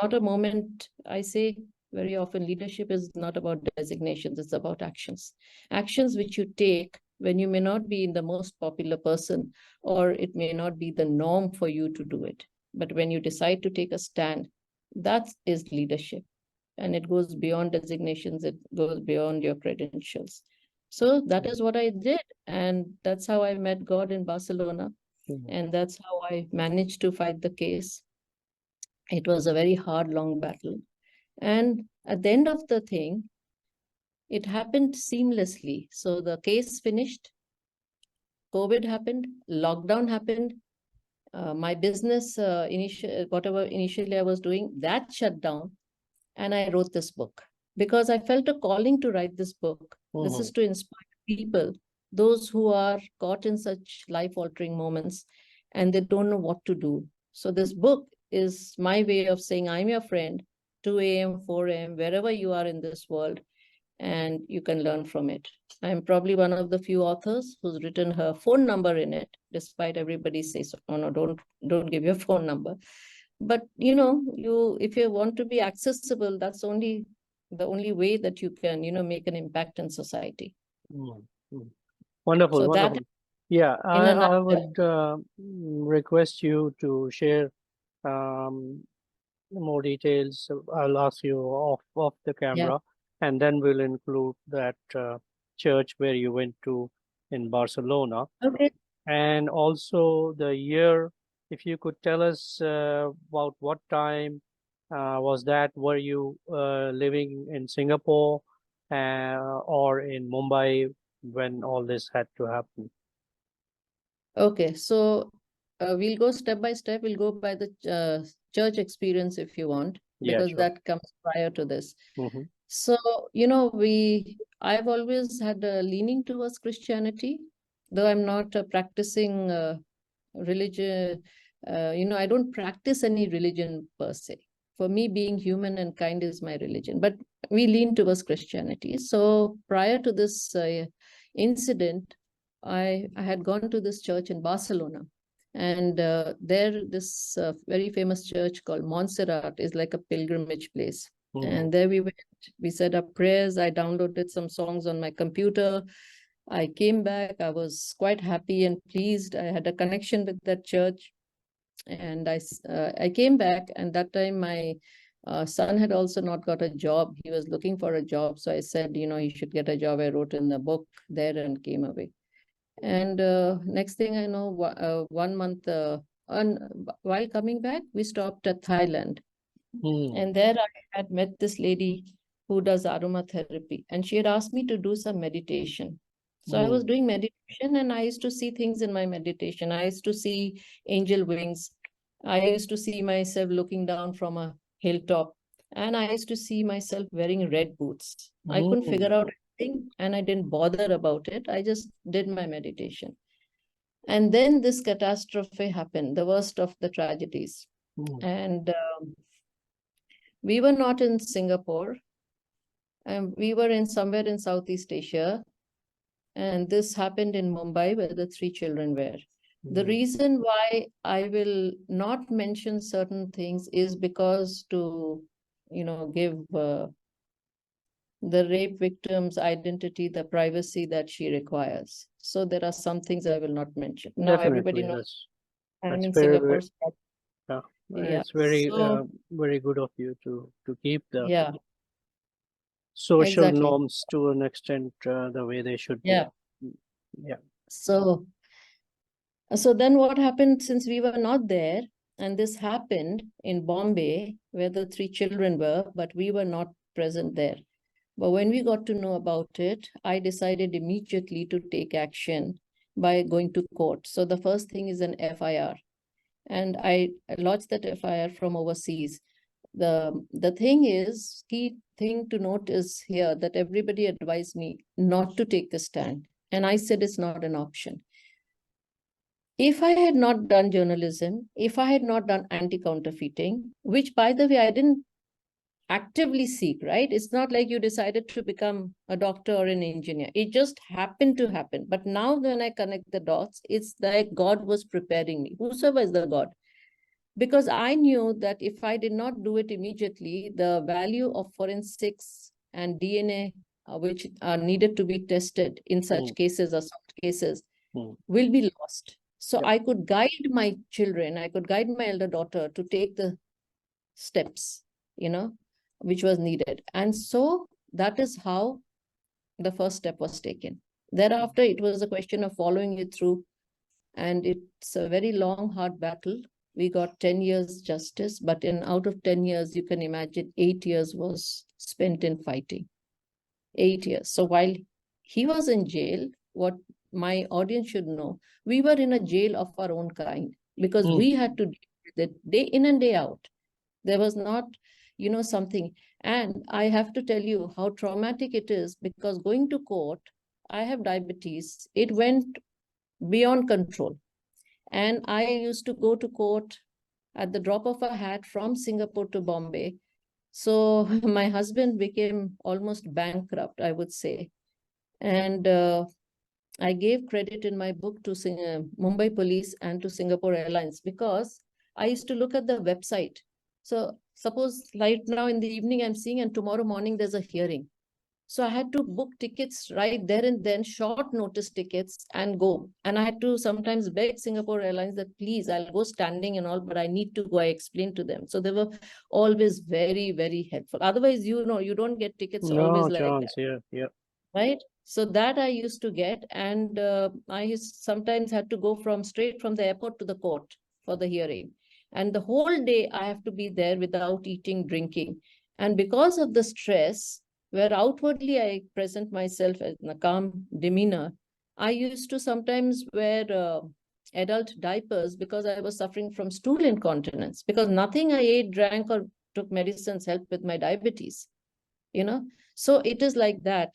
not a moment. I say very often, leadership is not about designations, it's about actions. Actions which you take when you may not be the most popular person, or it may not be the norm for you to do it. But when you decide to take a stand, that is leadership. And it goes beyond designations, it goes beyond your credentials. So that is what I did. And that's how I met God in Barcelona. And that's how I managed to fight the case. It was a very hard, long battle. And at the end of the thing, it happened seamlessly. So the case finished, COVID happened, lockdown happened, my business, initially I was doing, that shut down. And I wrote this book because I felt a calling to write this book. This is to inspire people, those who are caught in such life-altering moments and they don't know what to do. So this book is my way of saying, I'm your friend, 2 a.m., 4 a.m., wherever you are in this world, and you can learn from it. I'm probably one of the few authors who's written her phone number in it, despite everybody says, oh no, don't give your phone number. But if you want to be accessible, that's the only way that you can, make an impact in society. Wonderful, So wonderful. That, I would request you to share more details. I'll ask you off the camera, and then we'll include that church where you went to in Barcelona. Okay. And also the year, if you could tell us about what time was that? Were you living in Singapore or in Mumbai when all this had to happen? Okay, so we'll go step by step. We'll go by the church experience if you want, because that comes prior to this. So, I've always had a leaning towards Christianity, though I'm not practicing religion. I don't practice any religion per se. For me, being human and kind is my religion, but we lean towards Christianity. So prior to this incident, I had gone to this church in Barcelona, and there this very famous church called Montserrat is like a pilgrimage place. And there we went, we said our prayers, I downloaded some songs on my computer. I came back, I was quite happy and pleased. I had a connection with that church. And I came back, and that time my son had also not got a job. He was looking for a job. So I said, he should get a job. I wrote in the book there and came away. And next thing I know, 1 month, while coming back, we stopped at Thailand. And there I had met this lady who does aromatherapy, and she had asked me to do some meditation. So I was doing meditation, and I used to see things in my meditation. I used to see angel wings. I used to see myself looking down from a hilltop, and I used to see myself wearing red boots. I couldn't figure out anything, and I didn't bother about it. I just did my meditation. And then this catastrophe happened, the worst of the tragedies. And we were not in Singapore, and we were in somewhere in Southeast Asia. And this happened in Mumbai, where the 3 children were. The reason why I will not mention certain things is because to, give the rape victim's identity, the privacy that she requires. So there are some things I will not mention. Now everybody knows I'm in Singapore. It's very, very good of you to keep the social norms to an extent the way they should be. So then what happened, since we were not there, and this happened in Bombay, where the 3 children were, but we were not present there. But when we got to know about it, I decided immediately to take action by going to court. So the first thing is an FIR. And I lodged that FIR from overseas. The thing is, key thing to note is here that everybody advised me not to take the stand. And I said it's not an option. If I had not done journalism, if I had not done anti-counterfeiting, which by the way, I didn't actively seek, right? It's not like you decided to become a doctor or an engineer. It just happened to happen. But now when I connect the dots, it's like God was preparing me. Whosoever is the God. because I knew that if I did not do it immediately, the value of forensics and DNA, which are needed to be tested in such cases or soft cases, will be lost. So I could guide my children, I could guide my elder daughter to take the steps, which was needed. And so that is how the first step was taken. Thereafter, it was a question of following it through. And it's a very long, hard battle. We got 10 years justice, but out of 10 years, you can imagine 8 years was spent in fighting. 8 years. So while he was in jail, what my audience should know, we were in a jail of our own kind, because we had to deal with it day in and day out. There was not, something. And I have to tell you how traumatic it is, because going to court, I have diabetes. It went beyond control. And I used to go to court at the drop of a hat from Singapore to Bombay. So my husband became almost bankrupt, I would say. And I gave credit in my book to Mumbai Police and to Singapore Airlines, because I used to look at the website. So suppose right now in the evening I'm seeing, and tomorrow morning there's a hearing. So I had to book tickets right there and then, short notice tickets, and go. And I had to sometimes beg Singapore Airlines that, please, I'll go standing and all, but I need to go. I explained to them. So they were always very, very helpful. Otherwise, you don't get tickets always like that. Yeah. Right? So that I used to get. And I sometimes had to go straight from the airport to the court for the hearing. And the whole day I have to be there without eating, drinking. And because of the stress, where outwardly I present myself as in a calm demeanor, I used to sometimes wear adult diapers, because I was suffering from stool incontinence, because nothing I ate, drank, or took medicines helped with my diabetes, So it is like that.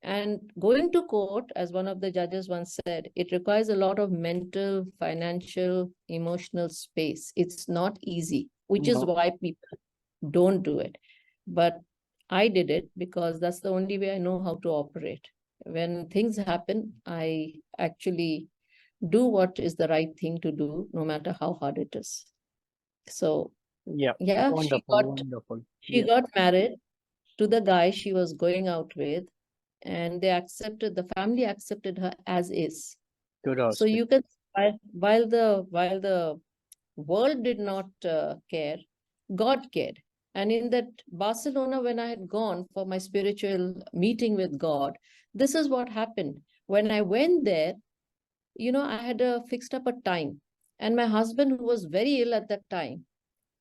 And going to court, as one of the judges once said, it requires a lot of mental, financial, emotional space. It's not easy, which is why people don't do it. But I did it because that's the only way I know how to operate. When things happen, I actually do what is the right thing to do, no matter how hard it is. So, yeah, wonderful. She got married to the guy she was going out with, and the family accepted her as is. So you can, while the world did not care, God cared. And in that Barcelona, when I had gone for my spiritual meeting with God, this is what happened. When I went there, I had fixed up a time. And my husband, who was very ill at that time,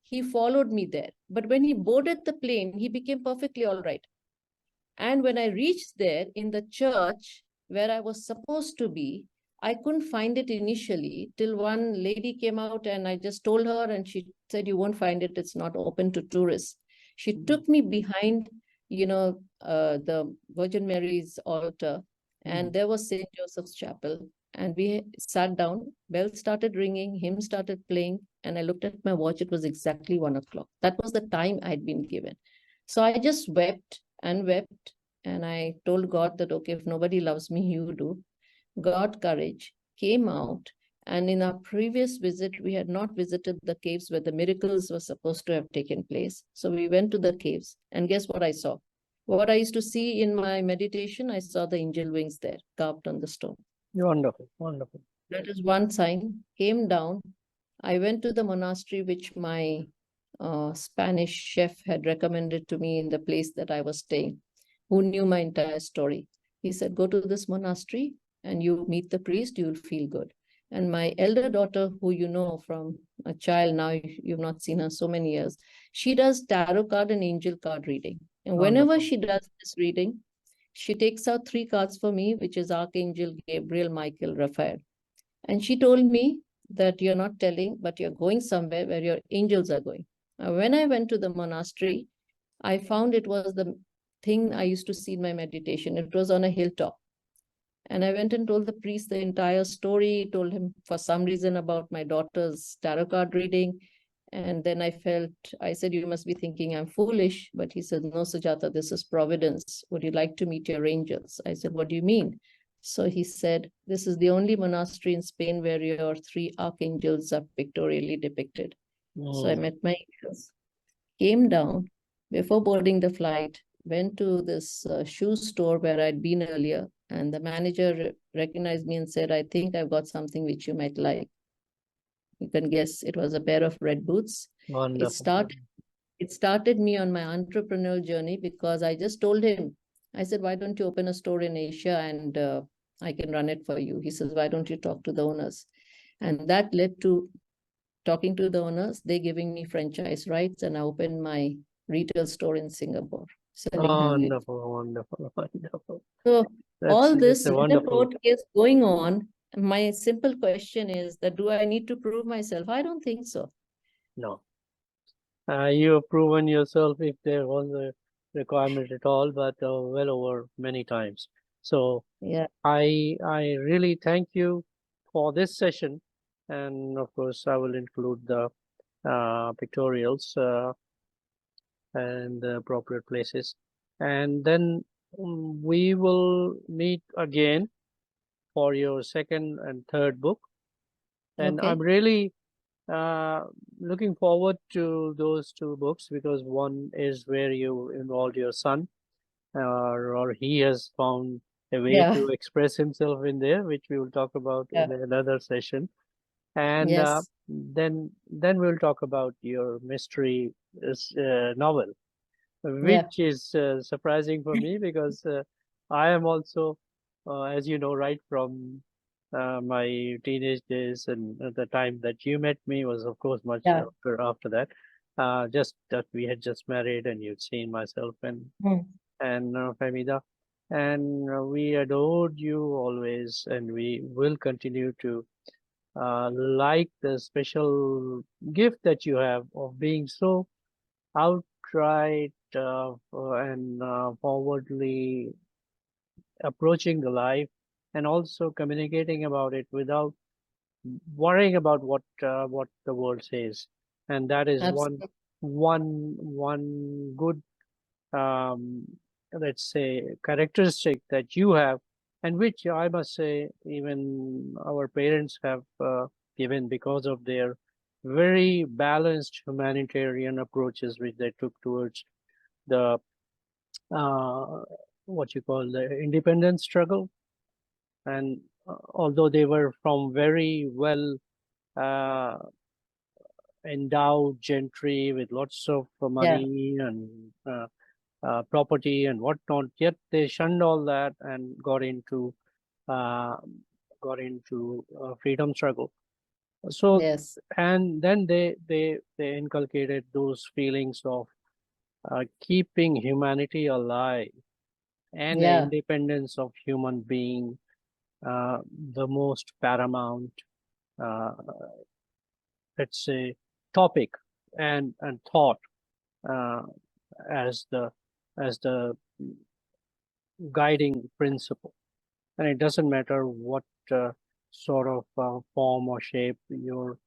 he followed me there. But when he boarded the plane, he became perfectly all right. And when I reached there in the church where I was supposed to be, I couldn't find it initially till one lady came out, and I just told her, and she said, you won't find it. It's not open to tourists. She took me behind, the Virgin Mary's altar, and there was St. Joseph's Chapel. And we sat down, bell started ringing, hymn started playing, and I looked at my watch. It was exactly 1 o'clock. That was the time I'd been given. So I just wept and wept. And I told God that, okay, if nobody loves me, you do. Got courage, came out. And in our previous visit, we had not visited the caves where the miracles were supposed to have taken place. So we went to the caves, and guess what I saw? What I used to see in my meditation, I saw the angel wings there carved on the stone. Wonderful, wonderful. That is one sign. Came down. I went to the monastery, which my Spanish chef had recommended to me in the place that I was staying, who knew my entire story. He said, go to this monastery and you meet the priest, you'll feel good. And my elder daughter, who you know from a child, now you've not seen her so many years, she does tarot card and angel card reading. And whenever she does this reading, she takes out 3 cards for me, which is Archangel, Gabriel, Michael, Raphael. And she told me that you're not telling, but you're going somewhere where your angels are going. When I went to the monastery, I found it was the thing I used to see in my meditation. It was on a hilltop. And I went and told the priest the entire story, told him for some reason about my daughter's tarot card reading. And then I said, you must be thinking I'm foolish. But he said, no, Sujata, this is providence. Would you like to meet your angels? I said, what do you mean? So he said, this is the only monastery in Spain where your 3 archangels are pictorially depicted. So I met my ears, came down before boarding the flight, went to this shoe store where I'd been earlier, and the manager recognized me and said, I think I've got something which you might like. You can guess it was a pair of red boots. Wonderful. It started me on my entrepreneurial journey because I just told him, I said, why don't you open a store in Asia and I can run it for you? He says, why don't you talk to the owners? And that led to talking to the owners, they giving me franchise rights, and I opened my retail store in Singapore, selling handmade. Wonderful. So all this That's a with the wonderful. court case going on, my simple question is that do I need to prove myself? I don't think so. No. You have proven yourself if there was a requirement at all, but well over many times. So yeah, I really thank you for this session, and of course I will include the pictorials and the appropriate places, and then we will meet again for your second and third book, and okay. I'm really looking forward to those two books, because one is where you involved your son, or he has found a way Yeah, to express himself in there, which we will talk about yeah, in another session. And yes, then we'll talk about your mystery novel, yeah, which is surprising for me, because I am also, as you know, right from my teenage days, and the time that you met me was, of course, much yeah. after that. Just that we had just married, and you'd seen myself Hmm. and Famida, and we adored you always, and we will continue to like the special gift that you have of being so outright and forwardly approaching the life, and also communicating about it without worrying about what the world says. And that is Absolutely. one good, um, let's say, characteristic that you have, and which I must say even our parents have given, because of their very balanced humanitarian approaches which they took towards the uh, what you call the independence struggle. And although they were from very well uh, endowed gentry with lots of Yeah, money and property and whatnot, yet they shunned all that and uh, got into freedom struggle. So, yes, and then they inculcated those feelings of keeping humanity alive and the yeah, independence of human being uh, the most paramount, uh, let's say, topic and thought uh, as the guiding principle. And it doesn't matter what sort of form or shape your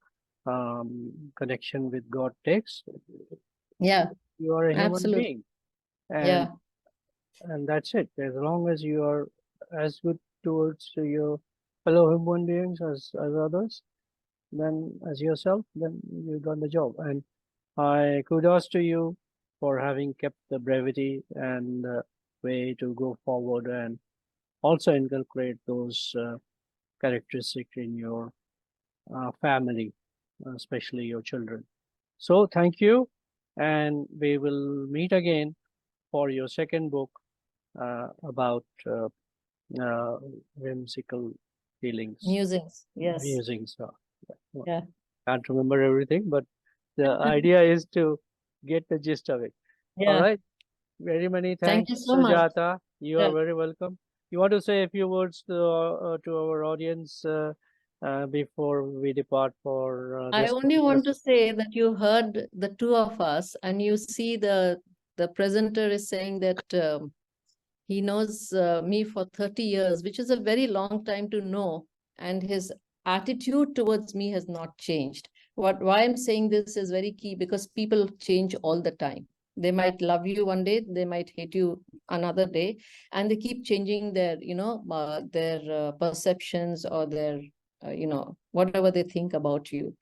connection with God takes. yeah, You are a human absolutely. being, and Yeah, and that's it. As long as you are as good towards your fellow human beings as others, then as yourself, then you've done the job. And I kudos to you for having kept the brevity and way to go forward, and also inculcate those characteristics in your family, especially your children. So thank you, and we will meet again for your second book about uh, whimsical feelings, musings. Yes. musings. Yeah. Yeah, Can't remember everything, but the idea is to get the gist of it. All yeah. right. Very many Thank thanks, you so much. Sujata. You are Yeah. very welcome. You want to say a few words to our audience before we depart for I this only particular want to session? say that you heard the two of us, and you see the presenter is saying that he knows me for 30 years, which is a very long time to know, and his attitude towards me has not changed. Why I'm saying this is very key, because people change all the time. They might love you one day, they might hate you another day, and they keep changing their, their perceptions or their, whatever they think about you.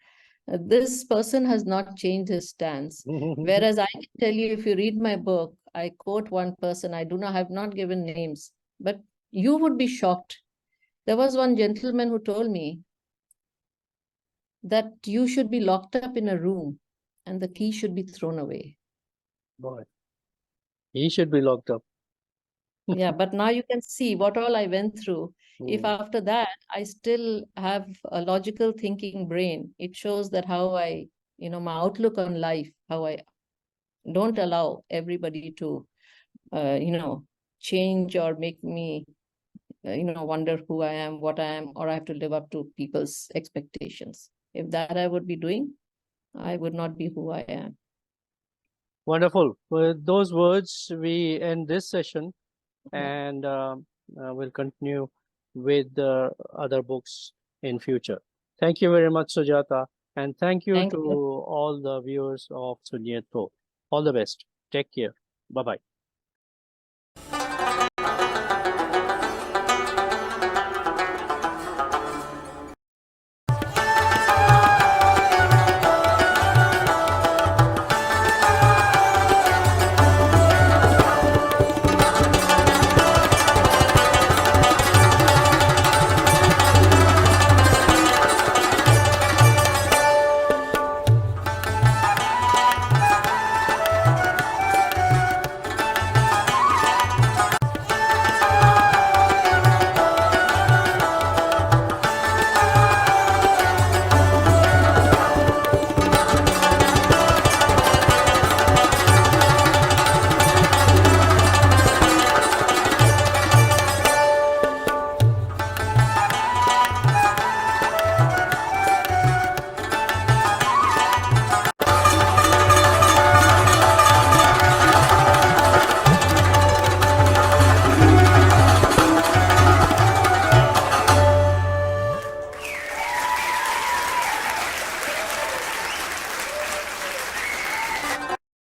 This person has not changed his stance. Whereas I can tell you, if you read my book, I quote one person, have not given names, but you would be shocked. There was one gentleman who told me that you should be locked up in a room and the key should be thrown away. Boy, he should be locked up. Yeah, but now you can see what all I went through. If after that I still have a logical thinking brain, it shows that how I, my outlook on life, how I don't allow everybody to, change or make me, wonder who I am, what I am, or I have to live up to people's expectations. If that I would be doing, I would not be who I am. Wonderful. With those words, we end this session, and we'll continue with the other books in future. Thank you very much, Sujata, and thank you to all the viewers of Suniyetau. All the best. Take care. Bye-bye.